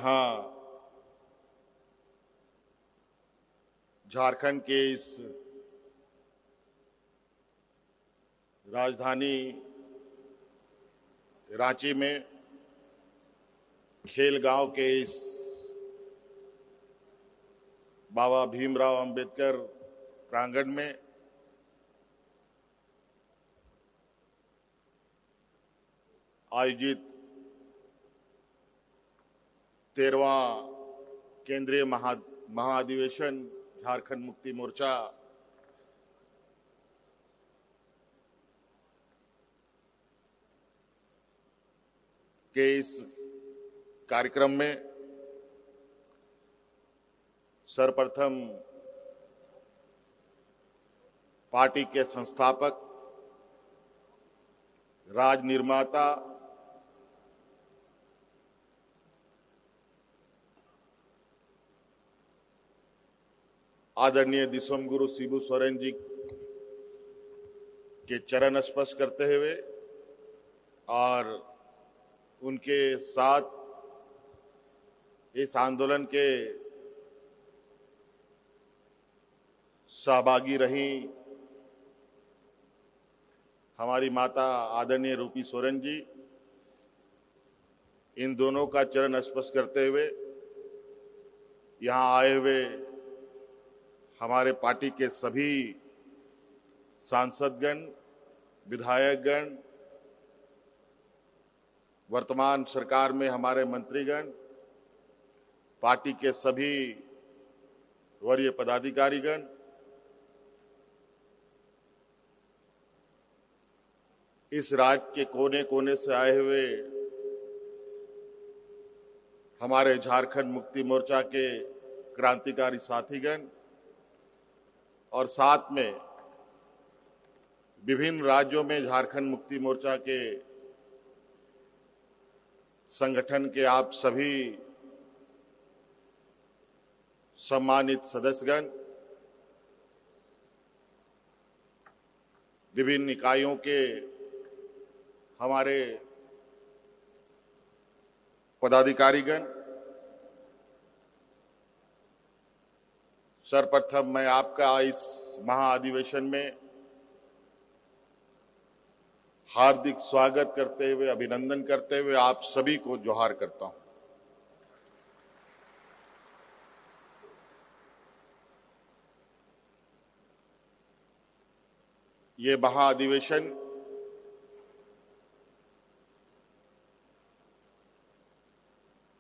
जहां झारखंड के इस राजधानी रांची में खेलगांव के इस बाबा भीमराव अंबेडकर प्रांगण में आयोजित 13वां केंद्रीय महाअधिवेशन झारखंड मुक्ति मोर्चा के इस कार्यक्रम में सर्वप्रथम पार्टी के संस्थापक, राज निर्माता आदरणीय दिसोम गुरु शिबू सोरेन जी के चरण स्पर्श करते हुए और उनके साथ इस आंदोलन के सहभागी रही हमारी माता आदरणीय रूपी सोरेन जी, इन दोनों का चरण स्पर्श करते हुए यहां आए हुए हमारे पार्टी के सभी सांसदगण, विधायकगण, वर्तमान सरकार में हमारे मंत्रीगण, पार्टी के सभी वरीय पदाधिकारीगण, इस राज्य के कोने कोने से आए हुए हमारे झारखंड मुक्ति मोर्चा के क्रांतिकारी साथीगण और साथ में विभिन्न राज्यों में झारखंड मुक्ति मोर्चा के संगठन के आप सभी सम्मानित सदस्यगण, विभिन्न इकाइयों के हमारे पदाधिकारीगण, सर्वप्रथम मैं आपका इस महाअधिवेशन में हार्दिक स्वागत करते हुए, अभिनंदन करते हुए आप सभी को जोहार करता हूं। ये महाअधिवेशन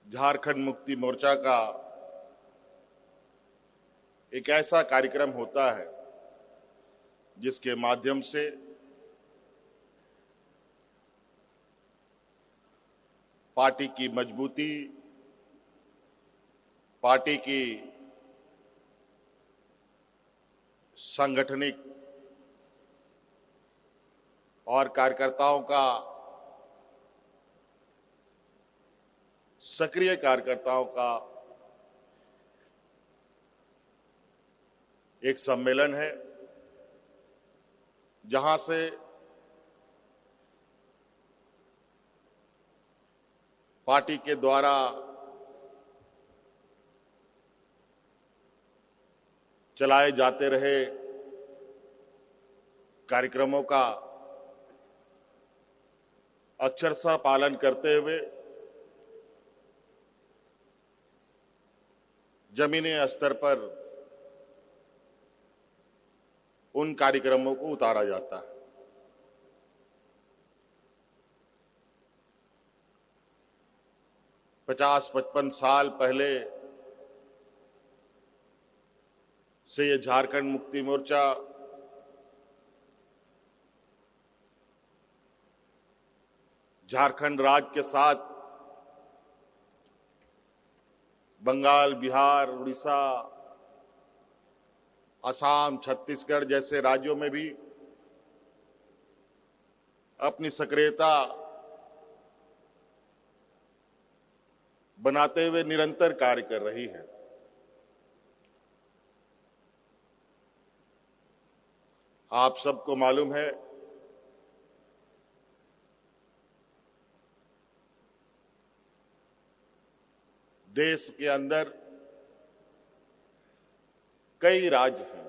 झारखंड मुक्ति मोर्चा का एक ऐसा कार्यक्रम होता है जिसके माध्यम से पार्टी की मजबूती, पार्टी की सांगठनिक और कार्यकर्ताओं का, सक्रिय कार्यकर्ताओं का एक सम्मेलन है, जहां से पार्टी के द्वारा चलाए जाते रहे कार्यक्रमों का अक्षरशः पालन करते हुए जमीनी स्तर पर उन कार्यक्रमों को उतारा जाता है। पचास 55 साल पहले से ये झारखंड मुक्ति मोर्चा झारखंड राज्य के साथ बंगाल, बिहार, उड़ीसा, असम, छत्तीसगढ़ जैसे राज्यों में भी अपनी सक्रियता बनाते हुए निरंतर कार्य कर रही है। आप सबको मालूम है देश के अंदर कई राज्य हैं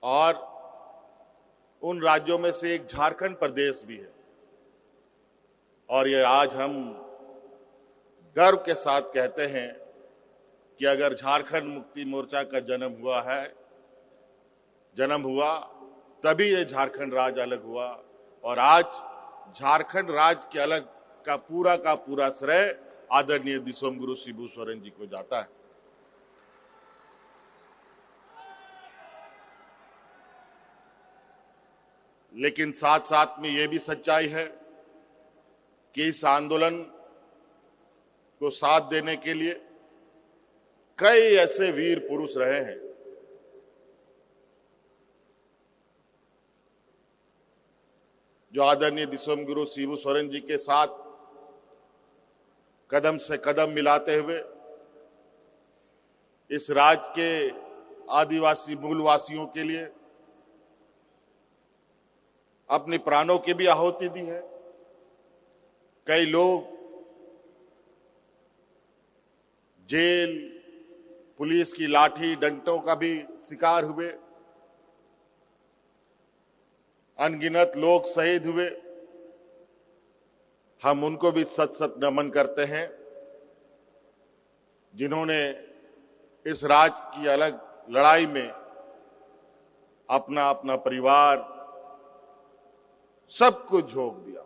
और उन राज्यों में से एक झारखंड प्रदेश भी है। और ये आज हम गर्व के साथ कहते हैं कि अगर झारखंड मुक्ति मोर्चा का जन्म हुआ तभी ये झारखंड राज्य अलग हुआ। और आज झारखंड राज्य के अलग का पूरा श्रेय आदरणीय दिसोम गुरु शिबू सोरेन जी को जाता है। लेकिन साथ साथ में यह भी सच्चाई है कि इस आंदोलन को साथ देने के लिए कई ऐसे वीर पुरुष रहे हैं जो आदरणीय दिसोम गुरु शिबू सोरेन जी के साथ कदम से कदम मिलाते हुए इस राज्य के आदिवासी मूलवासियों के लिए अपनी प्राणों की भी आहुति दी है। कई लोग जेल, पुलिस की लाठी डंडों का भी शिकार हुए, अनगिनत लोग शहीद हुए। हम उनको भी सत सत नमन करते हैं जिन्होंने इस राज्य की अलग लड़ाई में अपना अपना परिवार सब कुछ झोंक दिया।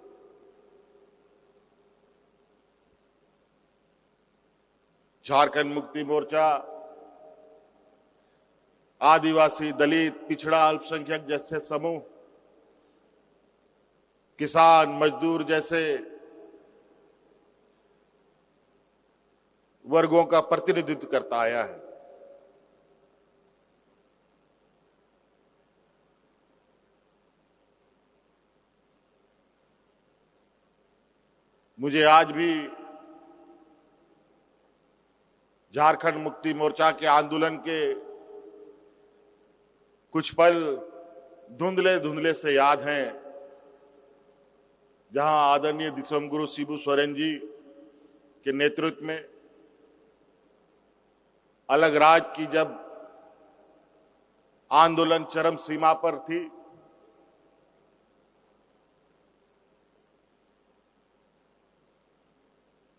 झारखंड मुक्ति मोर्चा आदिवासी, दलित, पिछड़ा, अल्पसंख्यक जैसे समूह, किसान, मजदूर जैसे वर्गों का प्रतिनिधित्व करता आया है। मुझे आज भी झारखंड मुक्ति मोर्चा के आंदोलन के कुछ पल धुंधले धुंधले से याद हैं, जहां आदरणीय दिसोम गुरु शिबू सोरेन जी के नेतृत्व में अलग राज्य की जब आंदोलन चरम सीमा पर थी,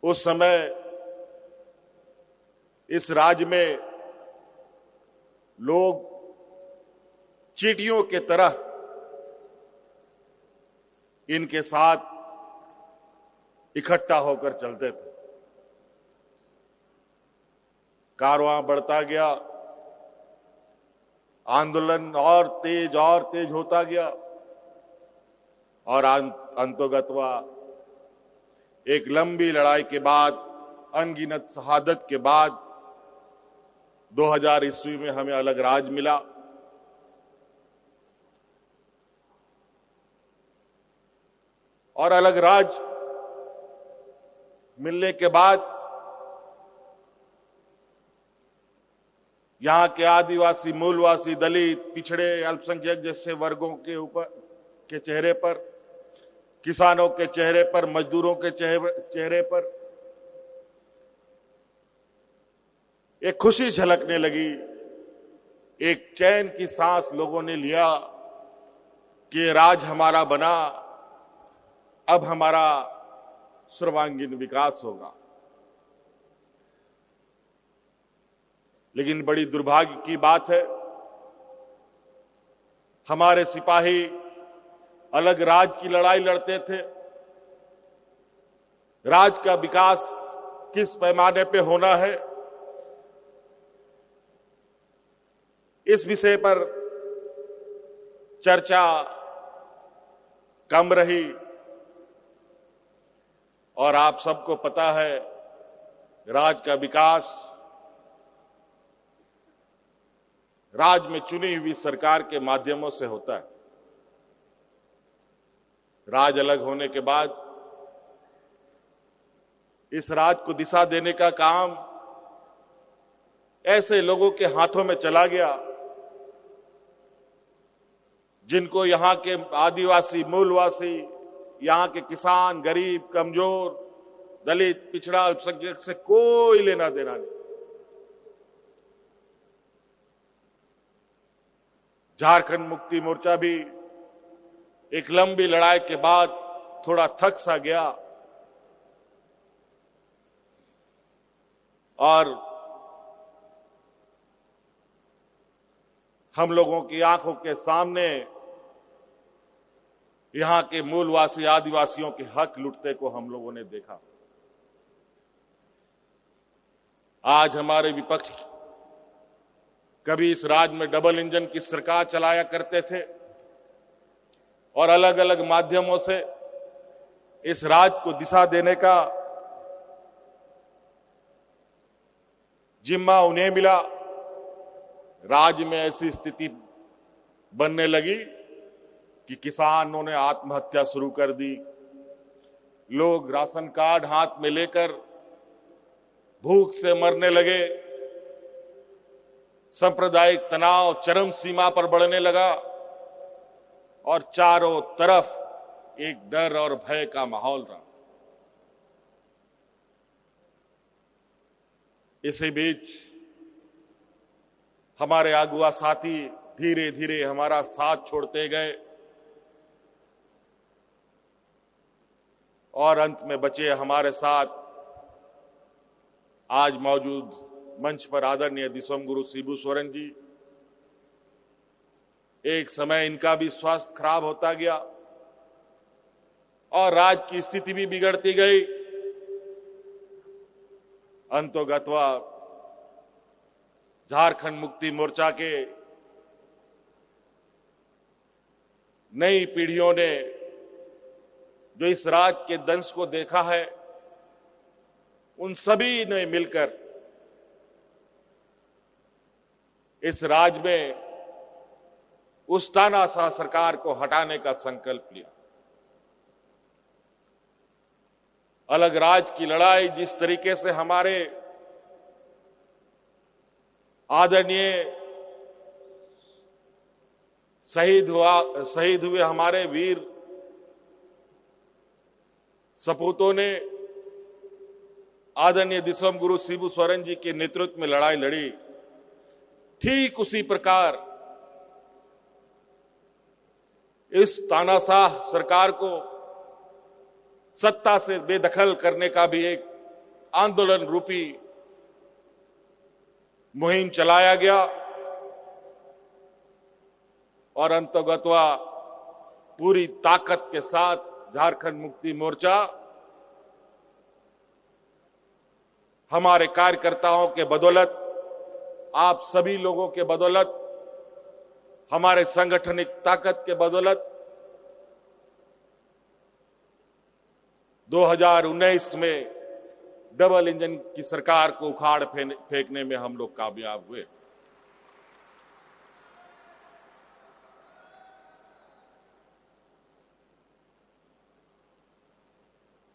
उस समय इस राज्य में लोग चींटियों के तरह इनके साथ इकट्ठा होकर चलते थे। कारवां बढ़ता गया, आंदोलन और तेज होता गया और अंतोगत्वा एक लंबी लड़ाई के बाद, अनगिनत शहादत के बाद 2000 ईस्वी में हमें अलग राज्य मिला। और अलग राज्य मिलने के बाद यहां के आदिवासी, मूलवासी, दलित, पिछड़े, अल्पसंख्यक जैसे वर्गों के चेहरे पर, किसानों के चेहरे पर, मजदूरों के चेहरे पर एक खुशी झलकने लगी। एक चैन की सांस लोगों ने लिया कि राज हमारा बना, अब हमारा सर्वांगीण विकास होगा। लेकिन बड़ी दुर्भाग्य की बात है, हमारे सिपाही अलग राज्य की लड़ाई लड़ते थे। राज्य का विकास किस पैमाने पे होना है, इस विषय पर चर्चा कम रही। और आप सबको पता है, राज्य का विकास राज्य में चुनी हुई सरकार के माध्यमों से होता है। राज्य अलग होने के बाद इस राज्य को दिशा देने का काम ऐसे लोगों के हाथों में चला गया जिनको यहां के आदिवासी, मूलवासी, यहां के किसान, गरीब, कमजोर दलित, पिछड़ा, अल्पसंख्यक से कोई लेना देना नहीं। झारखंड मुक्ति मोर्चा भी एक लंबी लड़ाई के बाद थोड़ा थक सा गया और हम लोगों की आंखों के सामने यहां के मूलवासी आदिवासियों के हक लुटते को हम लोगों ने देखा। आज हमारे विपक्ष कभी इस राज्य में डबल इंजन की सरकार चलाया करते थे और अलग अलग माध्यमों से इस राज्य को दिशा देने का जिम्मा उन्हें मिला। राज्य में ऐसी स्थिति बनने लगी कि किसानों ने आत्महत्या शुरू कर दी, लोग राशन कार्ड हाथ में लेकर भूख से मरने लगे, सांप्रदायिक तनाव चरम सीमा पर बढ़ने लगा और चारों तरफ एक डर और भय का माहौल रहा। इसी बीच हमारे अगुआ साथी धीरे धीरे हमारा साथ छोड़ते गए और अंत में बचे हमारे साथ आज मौजूद मंच पर आदरणीय दिसोम गुरु शिबू सोरेन जी। एक समय इनका भी स्वास्थ्य खराब होता गया और राज्य की स्थिति भी बिगड़ती गई। अंतोगत्वा झारखंड मुक्ति मोर्चा के नई पीढ़ियों ने जो इस राज्य के दंश को देखा है, उन सभी ने मिलकर इस राज्य में उस तानाशाह सरकार को हटाने का संकल्प लिया। अलग राज्य की लड़ाई जिस तरीके से हमारे आदरणीय शहीद हुए हमारे वीर सपूतों ने आदरणीय दिसोम गुरु शिबू सोरेन जी के नेतृत्व में लड़ाई लड़ी, ठीक उसी प्रकार इस तानाशाह सरकार को सत्ता से बेदखल करने का भी एक आंदोलन रूपी मुहिम चलाया गया और अंतर्गतवा पूरी ताकत के साथ झारखंड मुक्ति मोर्चा हमारे कार्यकर्ताओं के बदौलत, आप सभी लोगों के बदौलत, हमारे सांगठनिक ताकत के बदौलत 2019 में डबल इंजन की सरकार को उखाड़ फेंकने में हम लोग कामयाब हुए।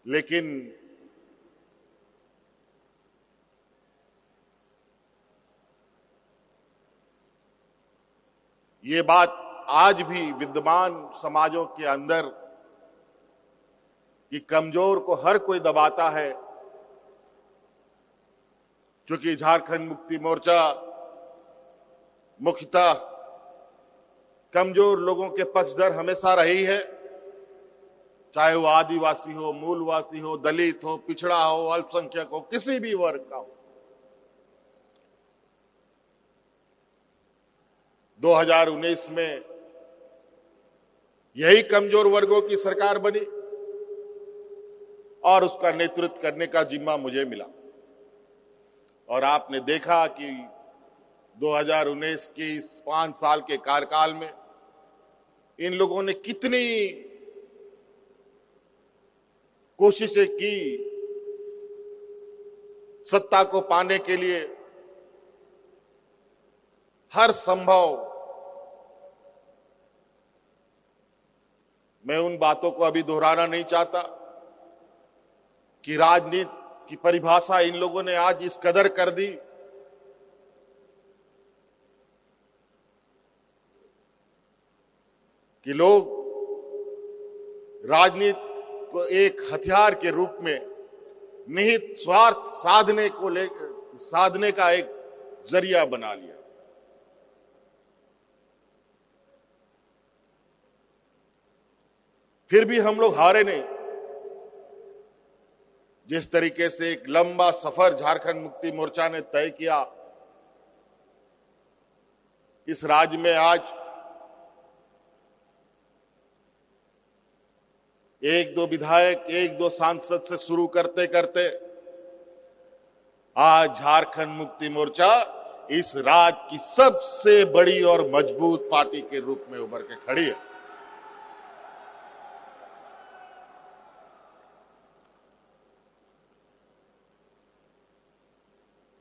लेकिन ये बात आज भी विद्यमान समाजों के अंदर कि कमजोर को हर कोई दबाता है, क्योंकि झारखंड मुक्ति मोर्चा मुख्यतः कमजोर लोगों के पक्षधर हमेशा रही है, चाहे वो आदिवासी हो, मूलवासी हो, दलित हो, पिछड़ा हो, अल्पसंख्यक हो, किसी भी वर्ग का हो। 2019 में यही कमजोर वर्गों की सरकार बनी और उसका नेतृत्व करने का जिम्मा मुझे मिला। और आपने देखा कि 2019 के इस 5 साल के कार्यकाल में इन लोगों ने कितनी कोशिशें की सत्ता को पाने के लिए। हर संभव, मैं उन बातों को अभी दोहराना नहीं चाहता कि राजनीति की परिभाषा इन लोगों ने आज इस कदर कर दी कि लोग राजनीति को एक हथियार के रूप में निहित स्वार्थ साधने का एक जरिया बना लिया। फिर भी हम लोग हारे नहीं। जिस तरीके से एक लंबा सफर झारखंड मुक्ति मोर्चा ने तय किया, इस राज्य में आज एक दो विधायक, एक दो सांसद से शुरू करते करते आज झारखंड मुक्ति मोर्चा इस राज्य की सबसे बड़ी और मजबूत पार्टी के रूप में उभर के खड़ी है।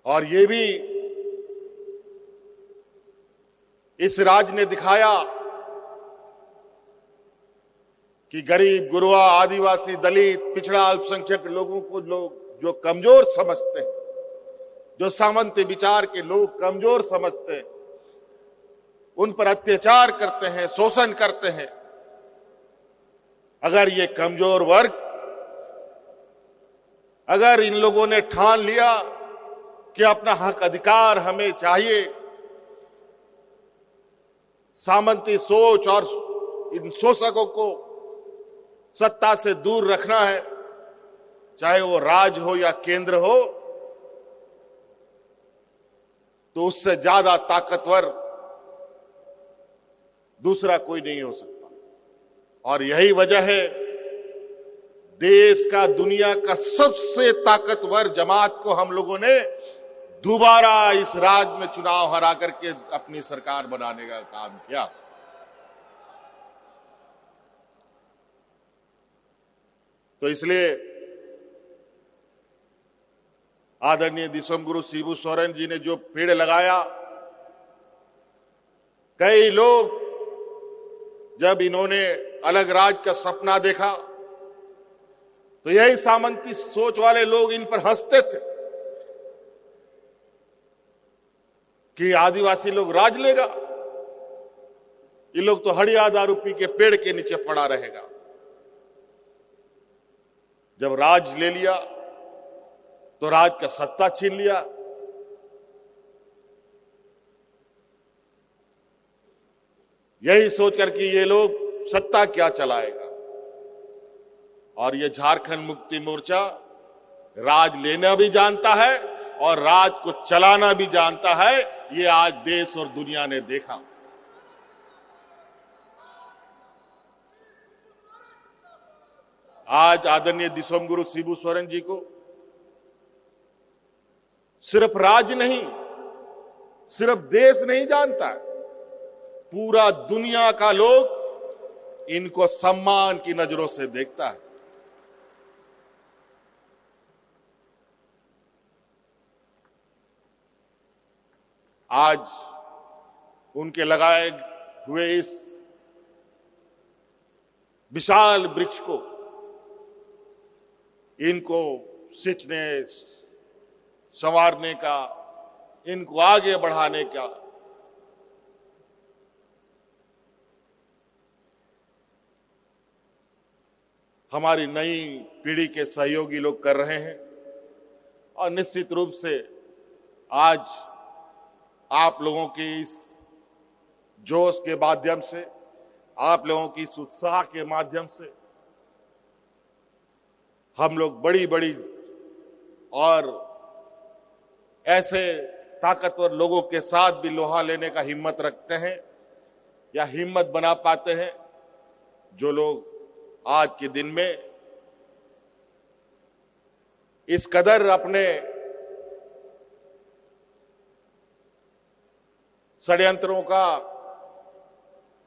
और ये भी इस राज्य ने दिखाया कि गरीब, गुरबा, आदिवासी, दलित, पिछड़ा, अल्पसंख्यक लोगों को लोग जो कमजोर समझते हैं, जो सामंत विचार के लोग कमजोर समझते हैं, उन पर अत्याचार करते हैं, शोषण करते हैं, अगर ये कमजोर वर्ग, अगर इन लोगों ने ठान लिया कि अपना हक अधिकार हमें चाहिए, सामंती सोच और इन शोषकों को सत्ता से दूर रखना है, चाहे वो राज्य हो या केंद्र हो, तो उससे ज्यादा ताकतवर दूसरा कोई नहीं हो सकता। और यही वजह है देश का, दुनिया का सबसे ताकतवर जमात को हम लोगों ने दोबारा इस राज्य में चुनाव हरा करके अपनी सरकार बनाने का काम किया। तो इसलिए आदरणीय दिसोमगुरु शिबू सोरेन जी ने जो पेड़ लगाया, कई लोग जब इन्होंने अलग राज्य का सपना देखा तो यही सामंती सोच वाले लोग इन पर हंसते थे कि आदिवासी लोग राज लेगा, ये लोग तो हड़िया दारू पी के पेड़ के नीचे पड़ा रहेगा। जब राज ले लिया तो राज का सत्ता छीन लिया। यही सोचकर कि ये लोग सत्ता क्या चलाएगा, और ये झारखंड मुक्ति मोर्चा राज लेना भी जानता है और राज को चलाना भी जानता है। ये आज देश और दुनिया ने देखा। आज आदरणीय दिसोमगुरु शिबू सोरेन जी को सिर्फ राज्य नहीं, सिर्फ देश नहीं जानता है, पूरा दुनिया का लोग इनको सम्मान की नजरों से देखता है। आज उनके लगाए हुए इस विशाल वृक्ष को, इनको सींचने, संवारने का, इनको आगे बढ़ाने का हमारी नई पीढ़ी के सहयोगी लोग कर रहे हैं। और निश्चित रूप से आज आप लोगों के इस जोश के माध्यम से, आप लोगों की इस उत्साह के माध्यम से हम लोग बड़ी बड़ी और ऐसे ताकतवर लोगों के साथ भी लोहा लेने का हिम्मत रखते हैं या हिम्मत बना पाते हैं, जो लोग आज के दिन में इस कदर अपने षड्यंत्रों का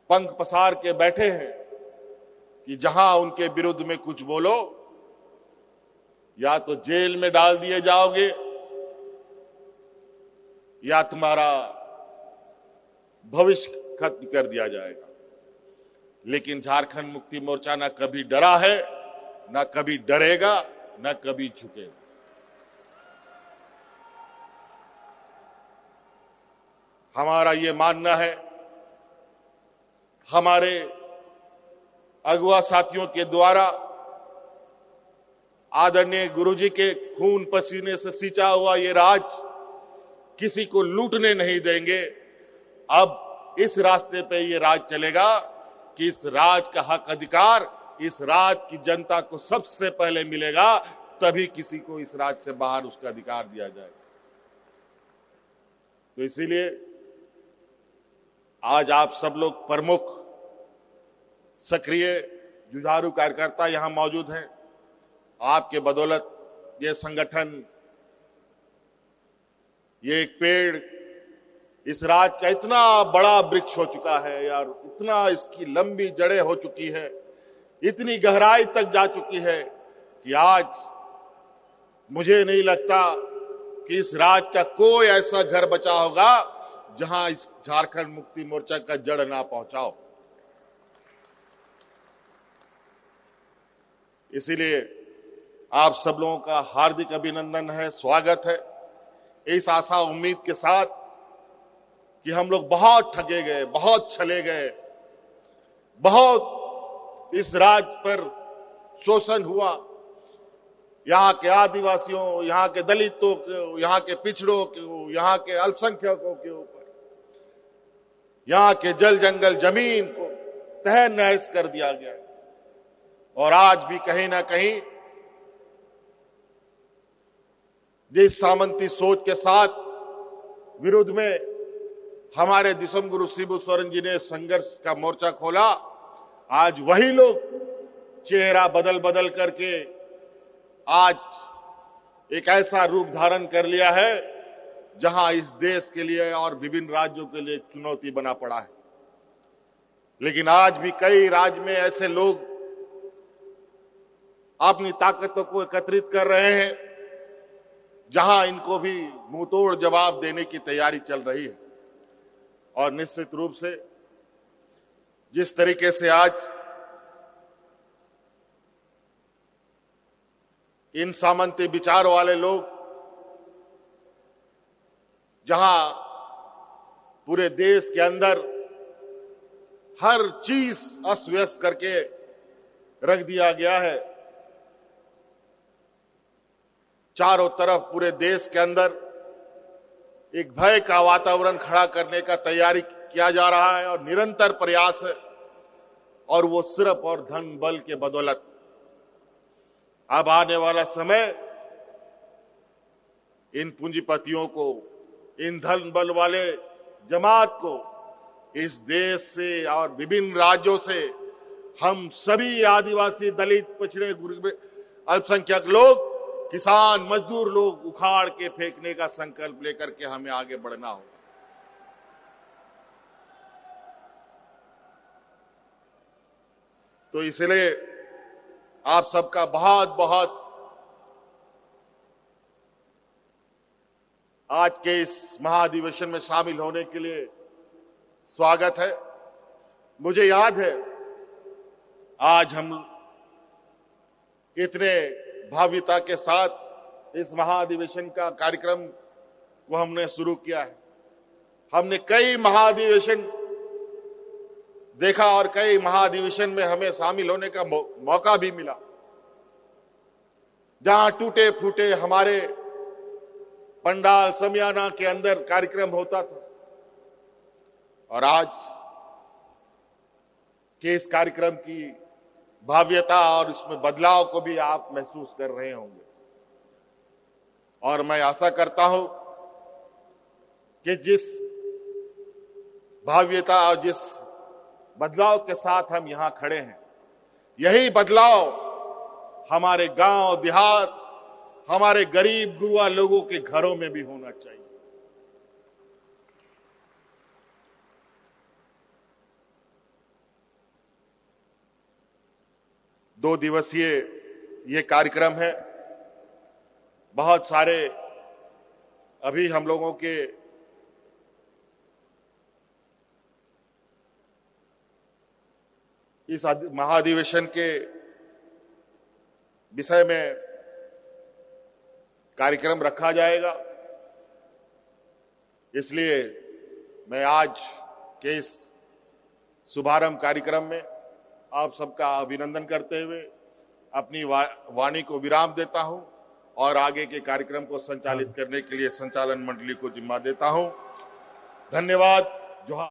पंख पसार के बैठे हैं कि जहां उनके विरुद्ध में कुछ बोलो या तो जेल में डाल दिए जाओगे या तुम्हारा भविष्य खत्म कर दिया जाएगा। लेकिन झारखंड मुक्ति मोर्चा ना कभी डरा है, ना कभी डरेगा, ना कभी झुकेगा। हमारा ये मानना है, हमारे अगुवा साथियों के द्वारा आदरणीय गुरुजी के खून पसीने से सींचा हुआ ये राज किसी को लूटने नहीं देंगे। अब इस रास्ते पे ये राज चलेगा कि इस राज का हक अधिकार इस राज की जनता को सबसे पहले मिलेगा, तभी किसी को इस राज से बाहर उसका अधिकार दिया जाएगा। तो इसीलिए आज आप सब लोग प्रमुख सक्रिय जुझारू कार्यकर्ता यहां मौजूद हैं। आपके बदौलत ये संगठन, ये एक पेड़ इस राज का इतना बड़ा वृक्ष हो चुका है यार, इतना इसकी लंबी जड़ें हो चुकी है, इतनी गहराई तक जा चुकी है कि आज मुझे नहीं लगता कि इस राज का कोई ऐसा घर बचा होगा जहां इस झारखंड मुक्ति मोर्चा का जड़ ना पहुंचाओ। इसीलिए आप सब लोगों का हार्दिक अभिनंदन है, स्वागत है, इस आशा उम्मीद के साथ कि हम लोग बहुत ठगे गए, बहुत छले गए, बहुत इस राज पर शोषण हुआ, यहाँ के आदिवासियों, यहाँ के दलितों को, यहाँ के पिछड़ों को, यहाँ के अल्पसंख्यकों के ऊपर, यहाँ के जल जंगल जमीन को तहस नहस कर दिया गया। और आज भी कहीं ना कहीं जिस सामंती सोच के साथ विरोध में हमारे दिसम गुरु शिबू सोरेन जी ने संघर्ष का मोर्चा खोला, आज वही लोग चेहरा बदल बदल करके आज एक ऐसा रूप धारण कर लिया है जहां इस देश के लिए और विभिन्न राज्यों के लिए चुनौती बना पड़ा है। लेकिन आज भी कई राज्य में ऐसे लोग अपनी ताकतों को एकत्रित कर रहे हैं जहां इनको भी मुंहतोड़ जवाब देने की तैयारी चल रही है। और निश्चित रूप से जिस तरीके से आज इन सामंती विचारों वाले लोग जहां पूरे देश के अंदर हर चीज अस्त व्यस्त करके रख दिया गया है, चारों तरफ पूरे देश के अंदर एक भय का वातावरण खड़ा करने का तैयारी किया जा रहा है और निरंतर प्रयास है, और वो सिर्फ और धन बल के बदौलत। अब आने वाला समय इन पूंजीपतियों को, इन धन बल वाले जमात को इस देश से और विभिन्न राज्यों से हम सभी आदिवासी, दलित, पिछड़े, अल्पसंख्यक लोग, किसान, मजदूर लोग उखाड़ के फेंकने का संकल्प लेकर के हमें आगे बढ़ना होगा। तो इसलिए आप सबका बहुत बहुत आज के इस महाधिवेशन में शामिल होने के लिए स्वागत है। मुझे याद है आज हम इतने भाव्यता के साथ इस महाधिवेशन का कार्यक्रम को हमने शुरू किया है। हमने कई महाधिवेशन देखा और कई महाधिवेशन में हमें शामिल होने का मौका भी मिला, जहां टूटे फूटे हमारे पंडाल समियाना के अंदर कार्यक्रम होता था। और आज के इस कार्यक्रम की भाव्यता और इसमें बदलाव को भी आप महसूस कर रहे होंगे। और मैं आशा करता हूं कि जिस भाव्यता और जिस बदलाव के साथ हम यहां खड़े हैं, यही बदलाव हमारे गांव देहात, हमारे गरीब गुरुआ लोगों के घरों में भी होना चाहिए। दो दिवसीय ये कार्यक्रम है। बहुत सारे अभी हम लोगों के इस महाधिवेशन के विषय में कार्यक्रम रखा जाएगा। इसलिए मैं आज के इस शुभारंभ कार्यक्रम में आप सबका अभिनंदन करते हुए अपनी वाणी को विराम देता हूं और आगे के कार्यक्रम को संचालित करने के लिए संचालन मंडली को जिम्मा देता हूं। धन्यवाद। जोहार।